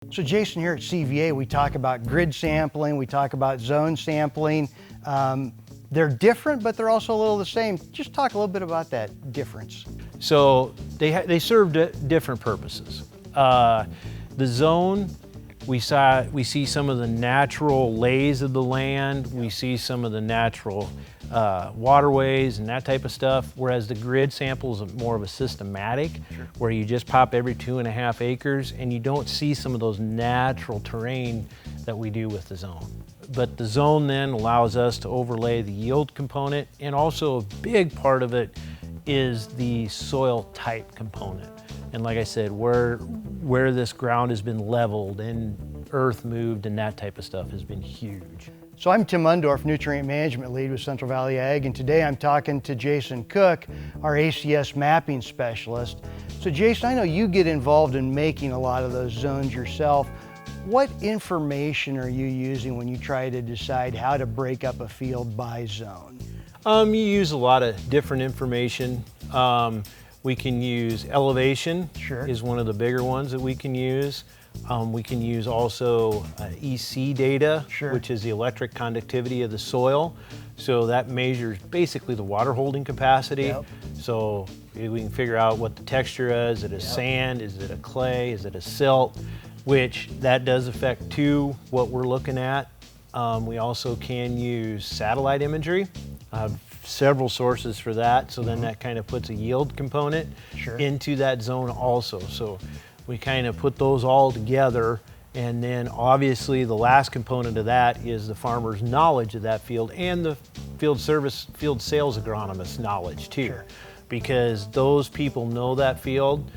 So Jason, here at CVA, we talk about grid sampling, we talk about zone sampling. They're different, but they're also a little the same. Just talk a little bit about that difference. So they serve different purposes. The zone, we see some of the natural lays of the land, we see some of the natural waterways and that type of stuff, whereas the grid sample is more of a systematic, where you just pop every 2.5 acres and you don't see some of those natural terrain that we do with the zone. But the zone then allows us to overlay the yield component, and also a big part of it is the soil type component. And like I said, where this ground has been leveled and earth moved and that type of stuff has been huge. So I'm Tim Mundorf, Nutrient Management Lead with Central Valley Ag, and today I'm talking to Jason Koch, our ACS mapping specialist. So Jason, I know you get involved in making a lot of those zones yourself. What information are you using when you try to decide how to break up a field by zone? You use a lot of different information. We can use elevation, is one of the bigger ones that we can use. We can use also EC data, which is the electric conductivity of the soil. So that measures basically the water holding capacity. So we can figure out what the texture is. Is it a sand? Is it a clay? Is it a silt? Which that does affect too what we're looking at. We also can use satellite imagery. Several sources for that, so then that kind of puts a yield component into that zone also. So we kind of put those all together, and then obviously the last component of that is the farmer's knowledge of that field and the field sales agronomist knowledge too, because those people know that field.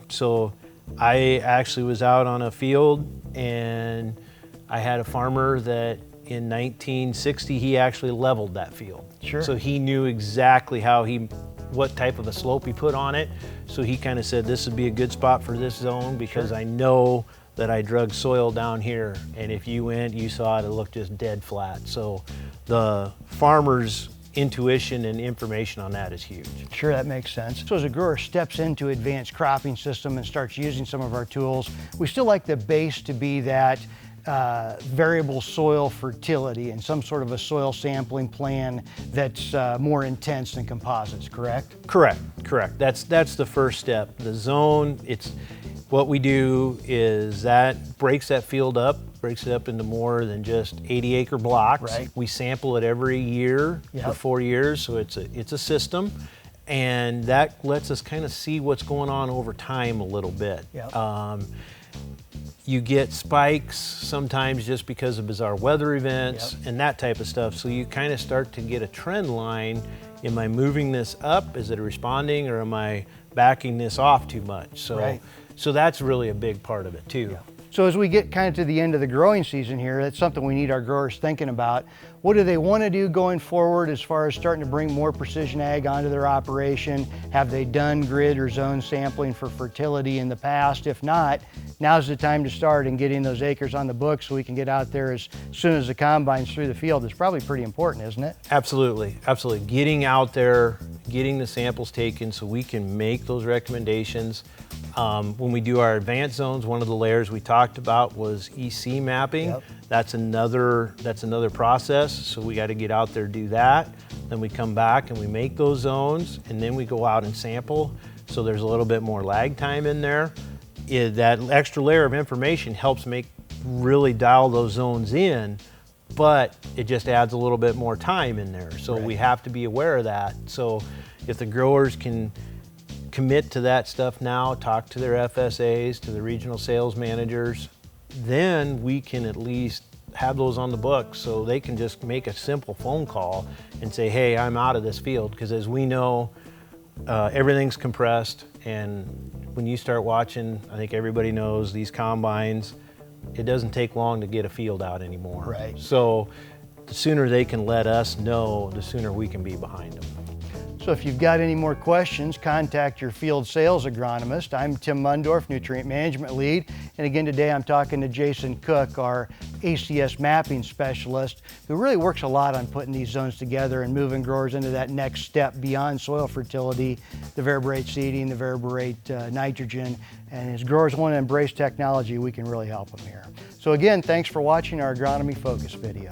So I actually was out on a field and I had a farmer that in 1960, he actually leveled that field. So he knew exactly what type of a slope he put on it. So he kind of said, this would be a good spot for this zone because I know that I drug soil down here. And if you went, you saw it looked just dead flat. So the farmer's intuition and information on that is huge. Sure, that makes sense. So as a grower steps into advanced cropping system and starts using some of our tools, we still like the base to be that variable soil fertility and some sort of a soil sampling plan that's more intense than composites, correct? Correct. That's the first step. The zone, what we do is that breaks it up into more than just 80-acre blocks. We sample it every year for 4 years, so it's a system, and that lets us kind of see what's going on over time a little bit. You get spikes sometimes just because of bizarre weather events and that type of stuff. So you kind of start to get a trend line. Am I moving this up? Is it responding, or am I backing this off too much? So that's really a big part of it too. So as we get kind of to the end of the growing season here, that's something we need our growers thinking about. What do they want to do going forward as far as starting to bring more precision ag onto their operation? Have they done grid or zone sampling for fertility in the past? If not, now's the time to start and getting those acres on the books so we can get out there as soon as the combine's through the field. Is probably pretty important, isn't it? Absolutely. Getting out there, getting the samples taken so we can make those recommendations. When we do our advanced zones, one of the layers we talked about was EC mapping. That's another process, so we got to get out there, do that. Then we come back and we make those zones, and then we go out and sample. So there's a little bit more lag time in there. That extra layer of information helps really dial those zones in, but it just adds a little bit more time in there. So we have to be aware of that. So if the growers can commit to that stuff now, talk to their FSAs, to the regional sales managers, then we can at least have those on the books so they can just make a simple phone call and say, hey, I'm out of this field. Because as we know, everything's compressed, and when you start watching, I think everybody knows these combines, it doesn't take long to get a field out anymore. So the sooner they can let us know, the sooner we can be behind them. So if you've got any more questions, contact your field sales agronomist. I'm Tim Mundorf, Nutrient Management Lead. And again, today I'm talking to Jason Koch, our ACS mapping specialist who really works a lot on putting these zones together and moving growers into that next step beyond soil fertility, the variable rate seeding, the variable rate nitrogen. And as growers want to embrace technology, we can really help them here. So again, thanks for watching our agronomy focus video.